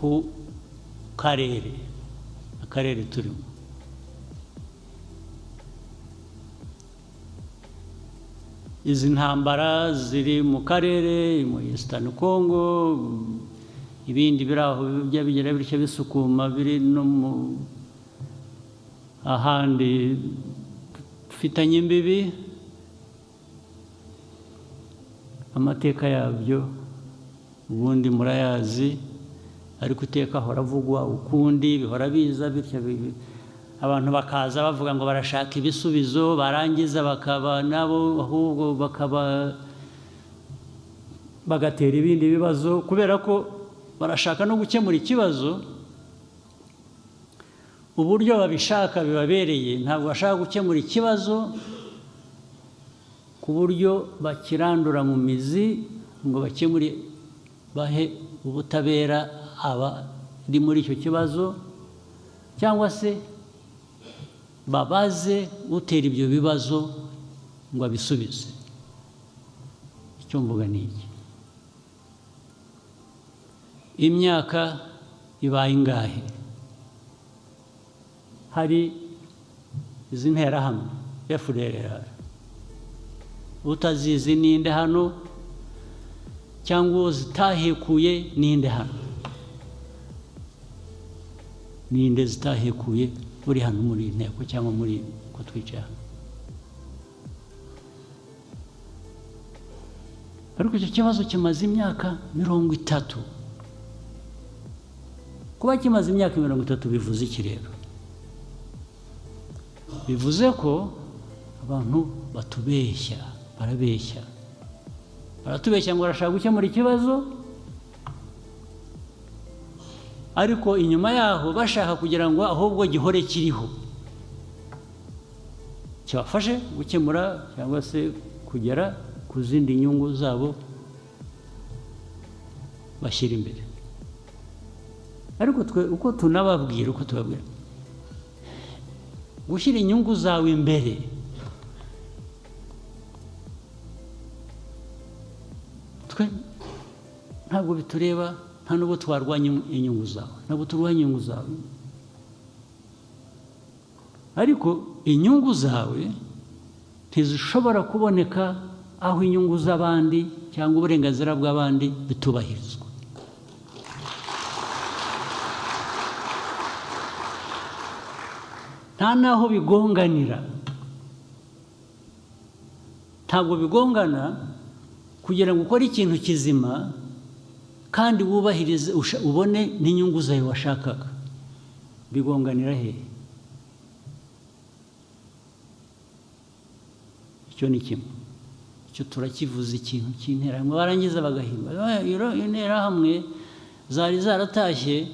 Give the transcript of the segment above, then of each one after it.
ku akarere turimo. Izi ntambara ziri mu karere, mu Eastern Congo, ibindi biri aho bijya bigera bityo bisukuma, biri no mu ahandi dufitanye imbibi, amateka yabyo ubundi murayazi, ariko iteka ahora avugwa ukundi, bihora biza bityo abantu bakaza bavuga ngo barashaka ibisubizo, barangiza bakaba nabo ahubwo bagatera ibindi bibazo, kubera ko barashaka no gukemura ikibazo uburyo babishaka bibabereye. Ntabwo bashaka gukemura ikibazo ku buryo bakirandura mu mizi ngo bakemure, bahe ubutabera abari muri icyo kibazo, cyangwa se babaze utera ibyo bibazo ngo abisubize. Icyo mvuga ni iki: imyaka ibaye ingahe hari izi nterahamwe FDLR, utazizi ninde hano, cyangwa uwo zitahekuye ninde hano? Ninde zitahekuye uri hano muri inteko cyangwa muri ko twicaye hano? Ariko icyo kibazo kimaze imyaka 30. Kuba kimaze imyaka 30 bivuze iki rero? Bivuze ko abantu batubeshya, baratubeshya ngo barashaka gukemura ikibazo, ariko inyuma yaho bashaka kugira ngo ahubwo gihore kiriho, kibafashe gukemura cyangwa se kugera ku zindi nyungu zabo bashyira imbere. Ariko twe uko tunababwira, gushyira inyungu zawe imbere twe ntabwo bitureba, nta nubwo twarwanya inyungu zawe, ntabwo turwanya inyungu zawe, ariko inyungu zawe ntizishobora kuboneka aho inyungu z'abandi cyangwa uburenganzira bw'abandi bitubahirizwa. Nta naho bigonganira, ntabwo bigongana kugira ngo ukore ikintu kizima kandi wubahirize ubone n'inyungu zawe washakaga. Bigonganira hehe? Icyo ni kimwe, icyo turakivuze, ikintu cy'interahamwe barangiza bagahimba interahamwe zari zaratashye,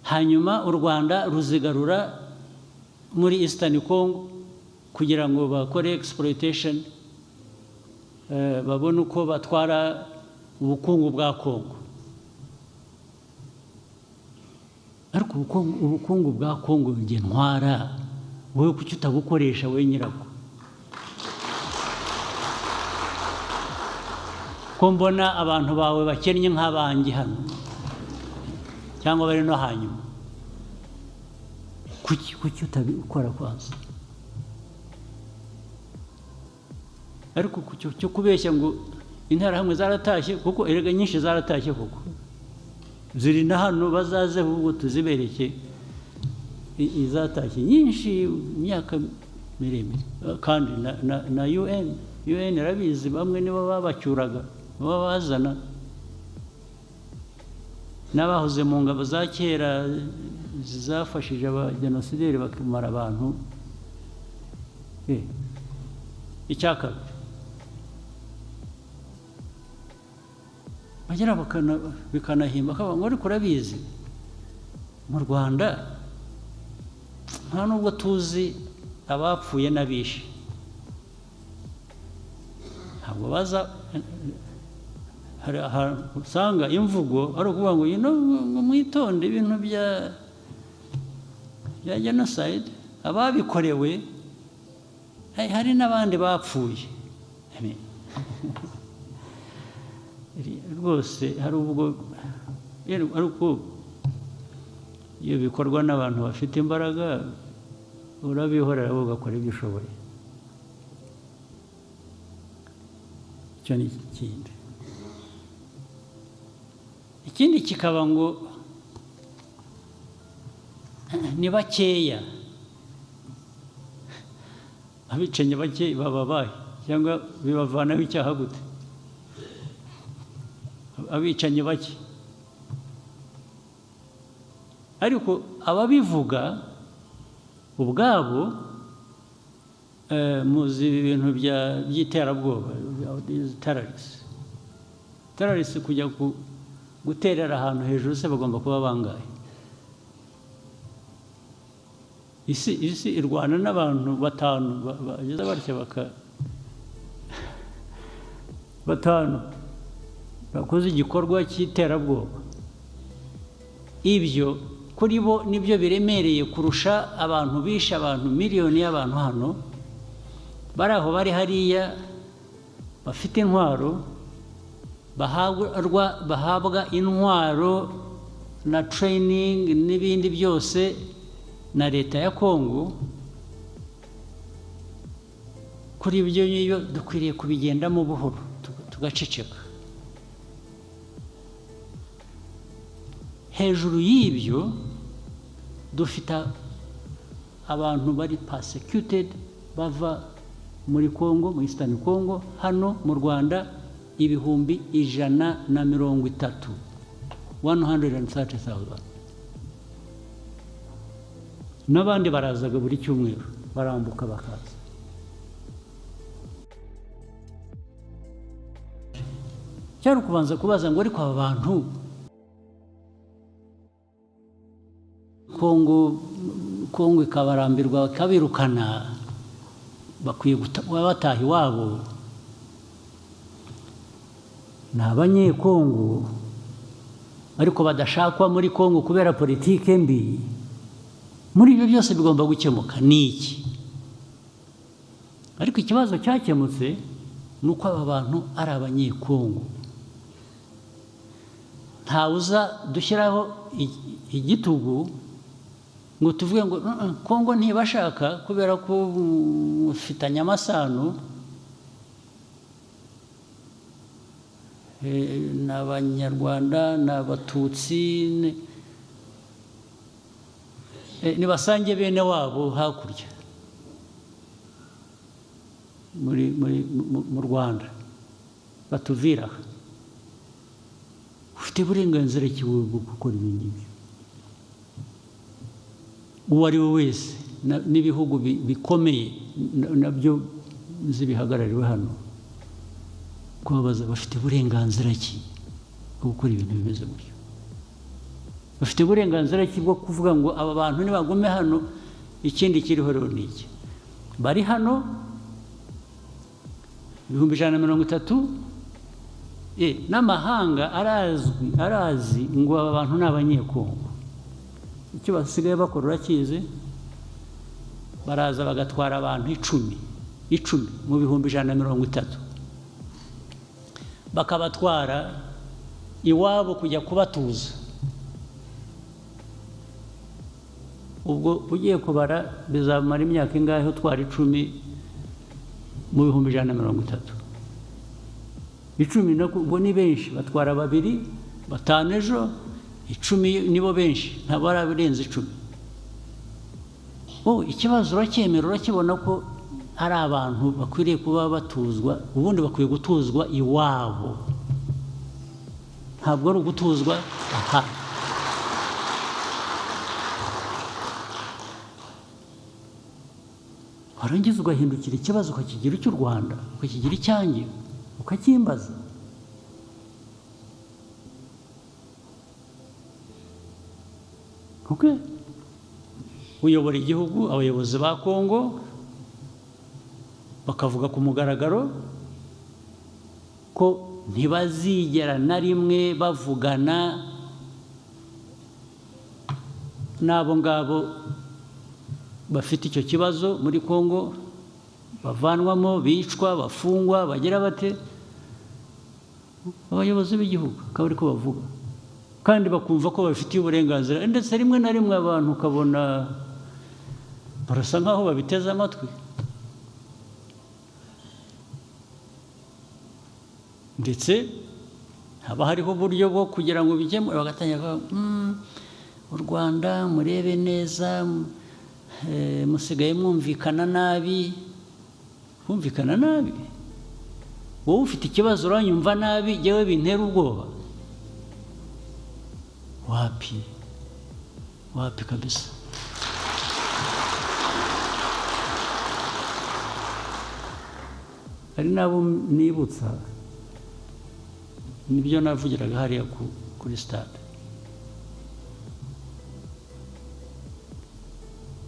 hanyuma u Rwanda ruzigarura muri Eastern Congo kugira ngo bakore exploitation, babone uko batwara ubukungu bwa Congo. Ariko ubukungu bwa Congo nge ntwara, wowe kuki utabukoresha we nyirabwo? Ko mbona abantu bawe bakennye nk'abanjye hano cyangwa bari no hanyuma, kuki utabikora kwanza? Ariko cyo kubeshya ngo interahamwe zaratashye, kuko erega nyinshi zaratashye, kuko ziri na hano, bazaze ahubwo tuzibereke izatashye nyinshi imyaka miremire. Kandi na UN arabizi, bamwe nibo babacyuraga, baba bazana n'abahoze mu ngabo za kera zafashije abajenosideri bakamara abantu. Icyaka bagera bikanahimba akavuga ngo ariko urabizi mu Rwanda nta nubwo tuzi abapfuye n'abishe, ntabwo baza. Hari ahantu usanga imvugo ari ukuvuga ngo mwitonde ibintu bya genocide, ababikorewe hari n'abandi bapfuye. Rwose hari ubwo ariko iyo bikorwa n'abantu bafite imbaraga urabihorera ugakora ibyo ushoboye. Icyo ni ikindi. Ikindi kikaba ngo ni bakeya, abicanyi bake bababaye cyangwa bibavanaho icyaha gute? Abicanyi bake, ariko ababivuga ubwabo muzi ibintu by'iterabwoba, terrorists kujya guterera ahantu hejuru se bagomba kuba bangahe? Isi irwana n'abantu batanu bageze batya batanu bakoze igikorwa cy'iterabwoba. Ibyo kuri bo nibyo biremereye kurusha abantu bishe abantu miliyoni y'abantu hano bari aho bari hariya bafite intwaro, bahabwa intwaro na training n'ibindi byose na leta ya Kongo. Kuri ibyo niyo dukwiriye kubigendamo buhoro tugaceceka. Hejuru y'ibyo dufite abantu bari persecuted bava muri Kongo, mu Eastern Congo, hano mu Rwanda ibihumbi 130, 130,000. N'abandi barazaga buri cyumweru barambuka bakaza. Cyari kubanza kubaza ngo ariko aba bantu Kongo ikabarambirwa bakabirukana, bakwiye bataha iwabo. Ni abanyekongo ariko badashakwa muri Kongo kubera politike mbi. Muri ibyo byose bigomba gukemuka ni iki? Ariko ikibazo cyakemutse ni uko aba bantu ari abanyekongo. Ntawuza dushyiraho igitugu ngo tuvuge ngo Kongo ntibashaka kubera ko ufitanye amasano n'Abanyarwanda n'Abatutsi, nibasange bene wabo hakurya mu Rwanda batuvira. Ufite uburenganzira ki bwo gukora ibintu ibi? Uwo ari we wese n'ibihugu bikomeye nabyo zibihagarariwe hano kubabaza bafite uburenganzira ki bwo gukora ibintu bimeze gutyo? Bafite uburenganzira ki bwo kuvuga ngo aba bantu nibagume hano? Ikindi kiriho rero ni iki? Bari hano 130,000, n'amahanga arazi ngo aba bantu ni abanyekongo. Icyo basigaye bakora urakizi, baraza bagatwara abantu 10 mu 130,000 bakabatwara iwabo kujya kubatuza. Ubwo ugiye kubara bizamara imyaka ingahe utwara 10 mu 130,000? 10 nabwo ni benshi, batwara 2, 5 ejo, 10 nibo benshi, ntabwo arabirenze 10. Ikibazo uracyemera, urakibona ko ari abantu bakwiriye kuba batuzwa, ubundi bakwiye gutuzwa iwabo, ntabwo ari ugutuzwa aha. Warangiza ugahindukira ikibazo ukakigira icy'u Rwanda, ukakigira icyanjye, ukakimbaza. Okay. Uyobora igihugu, abayobozi ba Kongo bakavuga ku mugaragaro ko ntibazigera na rimwe bavugana n'abo ngabo bafite icyo kibazo muri Kongo, bavanwamo, bicwa, bafungwa, bagira bate. Abayobozi b'igihugu akaba ari ko bavuga. kandi bakumva ko bafitiye uburenganzira, ndetse rimwe na rimwe abantu ukabona barasa nkaho babiteze amatwi. Ndetse haba hariho uburyo bwo kugira ngo bikemure, bagatangira u Rwanda murebe neza, musigaye mwumvikana nabi. Kumvikana nabi? Wowe ufite ikibazo uranyumva nabi, jewe bintera ubwoba? Wapi kabisa. Hari nabo nibutsa, nibyo navugiraga hariya kuri stade.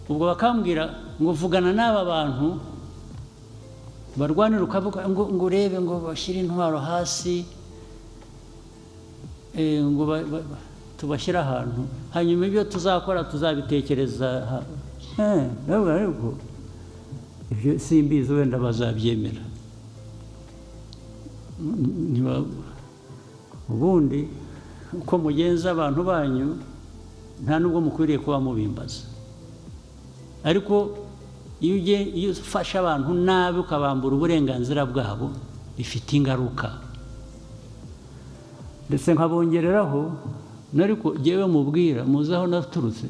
Ubwo bakambwira ngo vugana n'aba bantu barwanira, ukavuga ngo urebe ngo bashyire intwaro hasi, ngo tubashyire ahantu, hanyuma ibyo tuzakora tuzabitekereza. Ariko ibyo simbizi, wenda bazabyemera. Ubundi uko mugenza abantu banyu nta nubwo mukwiriye kuba mubimbaza, ariko iyo ufashe abantu nabi ukabambura uburenganzira bwabo bifite ingaruka. Ndetse nkabongereraho nariko jewe mubwira muzi aho naturutse.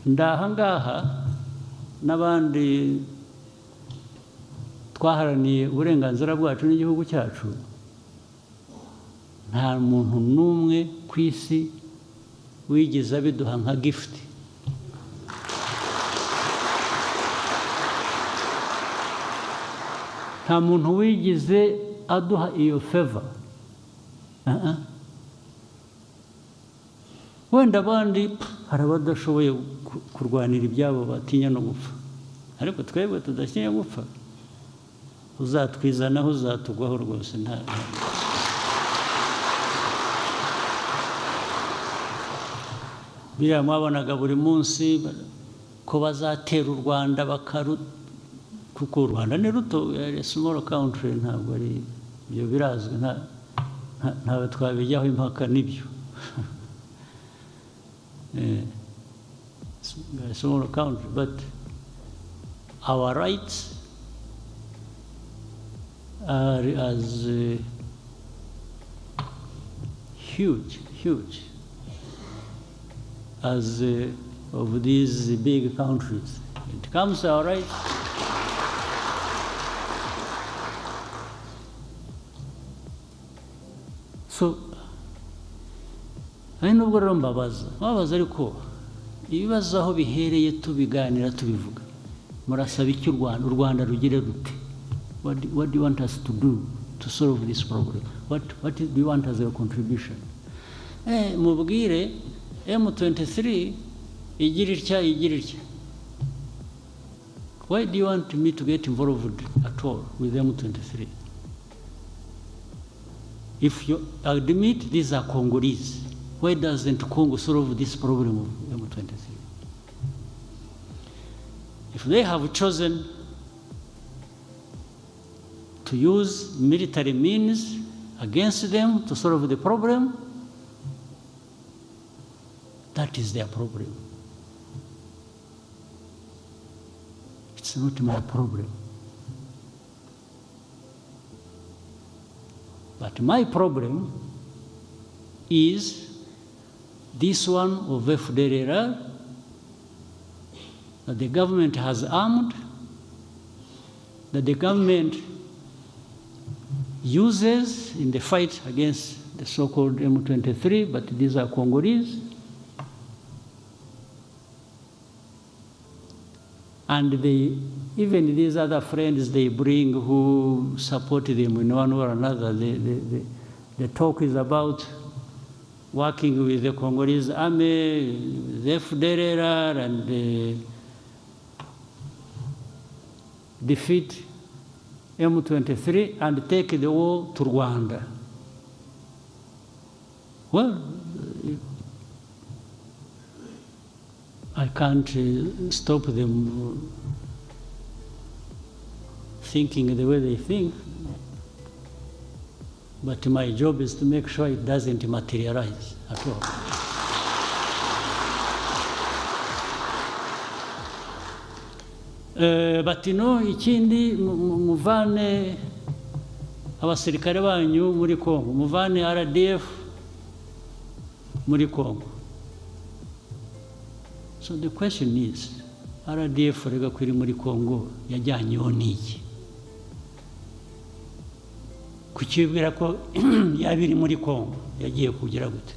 Ndaha ngaha n'abandi twaharaniye uburenganzira bwacu n'igihugu cyacu, nta muntu n'umwe ku isi wigeze abiduha nka gift. Nta muntu wigeze aduha iyo favor. Wenda abandi hari abadashoboye kurwanira ibyabo, batinya no gupfa, ariko twebwe tudatinya gupfa, uzatwizanaho uzatugwaho rwose. Biriya mwabonaga buri munsi ko bazatera u Rwanda kuko u Rwanda ni ruto, small country, ntabwo ari ibyo birazwi, ntawe twabijyaho impaka n'ibyo. Small country, but our rights are as huge as of these big countries. It comes our right. So, hari nubwo rero mbabaza ariko ibibazo aho bihereye tubiganira tubivuga, murasaba iki u Rwanda rugire rute? What do you want us to do to solve this problem? What do you want as a contribution? Mubwire M23 igira itya. Why do you want me to get involved at all with M23? If you admit these are Congolese, why doesn't Congo solve this problem of M23? If they have chosen to use military means against them to solve the problem, that is their problem. It's not my problem. But my problem is this one of FDLR that the government has armed, that the government uses in the fight against the so-called M23, but these are Congolese. And even these other friends they bring who support them in one way or another, the talk is about working with the Congolese army, the FDLR, and defeat M23 and take the war to Rwanda. Well, I can't stop them thinking the way they think. But my job is to make sure it doesn't materialize at all. But ikindi muvane abasirikare banyu muri Congo, muvane RDF muri Congo. So the question is, RDF rega kwiri muri Congo yajyanyeho n'iki? Kucyibwira ko yabiri muri Congo yagiye kugira gute?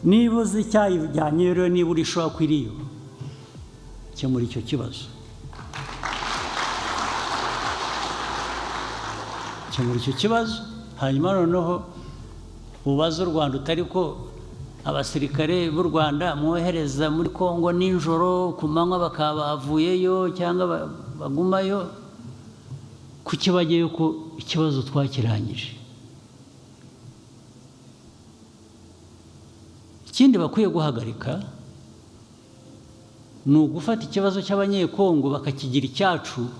Niba uzi icyayijyanye rero, niba urishobora kwiriyo muri icyo kibazo, muri icyo kibazo, hanyuma noneho ubaza u Rwanda utari ko abasirikare b'u Rwanda mwohereza muri Congo nijoro ku manywa bakaba bavuyeyo cyangwa bagumayo, kuki bagiye ko ikibazo twakirangije? Ikindi bakwiye guhagarika ni ugufata ikibazo cy'abanyekongo bakakigira icyacu,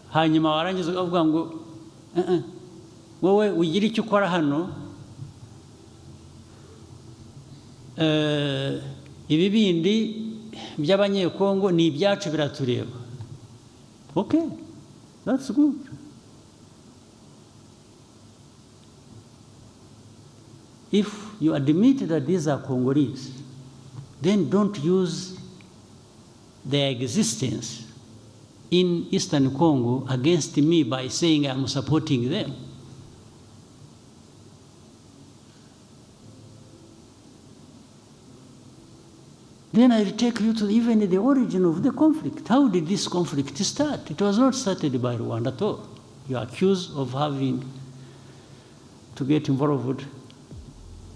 hanyuma warangiza ukavuga ngo wowe ugira icyo ukora hano, ibi bindi by'abanyekongo ni ibyacu biratureba. Okay, that's good. If you admit that these are Congolese, then don't use their existence in Eastern Congo against me by saying I'm supporting them. Then I'll take you to even the origin of the conflict. How did this conflict start? It was not started by Rwanda at all. You are accused of having to get involved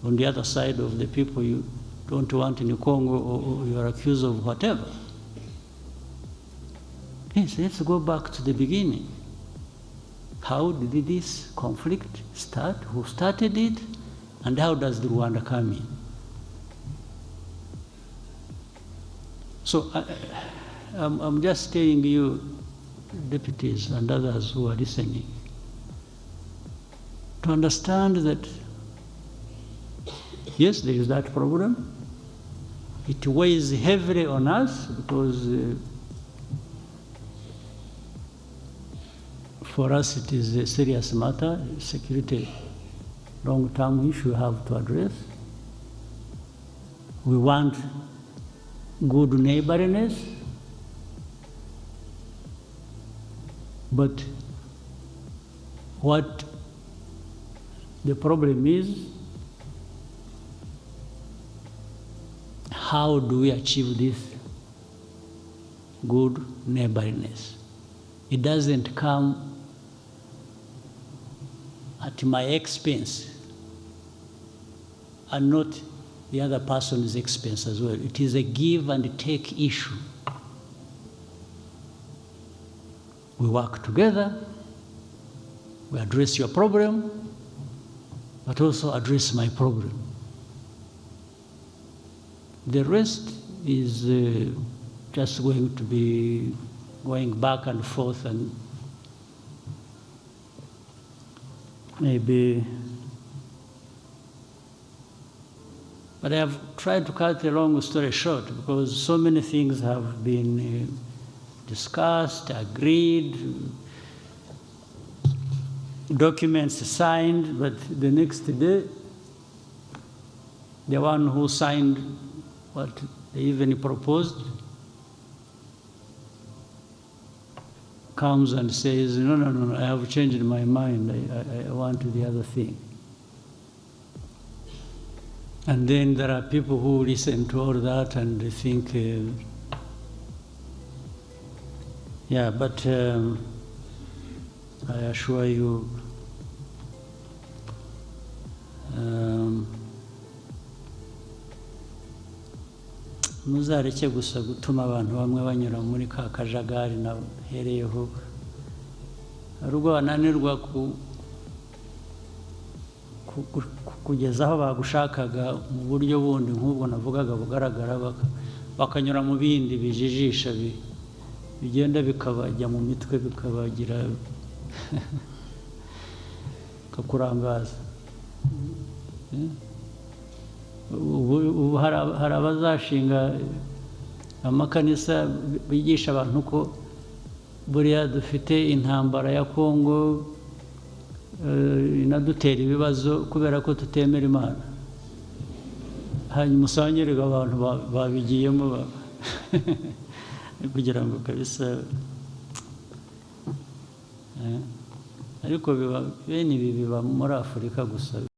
on the other side of the people you don't want in Congo, or you are accused of whatever. Yes, let's go back to the beginning. How did this conflict start? Who started it? And how does the Rwanda come in? So I'm just telling you, deputies and others who are listening, to understand that, yes, there is that problem. It weighs heavily on us because for us it is a serious matter, security, long-term issue we have to address. We want good neighborliness, but what the problem is, how do we achieve this good neighborliness? It doesn't come at my expense and not the other person's expense as well. It is a give and take issue. We work together, we address your problem, but also address my problem. The rest is just going to be going back and forth, and maybe. But I have tried to cut a long story short because so many things have been discussed, agreed, documents signed, but the next day, the one who signed what they even proposed comes and says, no, I have changed my mind, I want the other thing. And then there are people who listen to all that and they think, but I assure you, muzareke gusa gutuma abantu bamwe banyura muri ka kajagari nahereyeho, hari ubwo bananirwa kugeza aho bagushakaga mu buryo bundi nk'ubwo navugaga bugaragara, bakanyura mu bindi bijijisha bigenda bikabajya mu mitwe bikabagira kakurangaza. Ubu hari abazashinga amakanisa bigisha abantu ko buriya dufite intambara ya Kongo inadutera ibibazo kubera ko tutemera Imana, hanyuma usangirega abantu babigiyemo kugira ngo kabisa, ariko bene ibi biba muri Afurika gusa.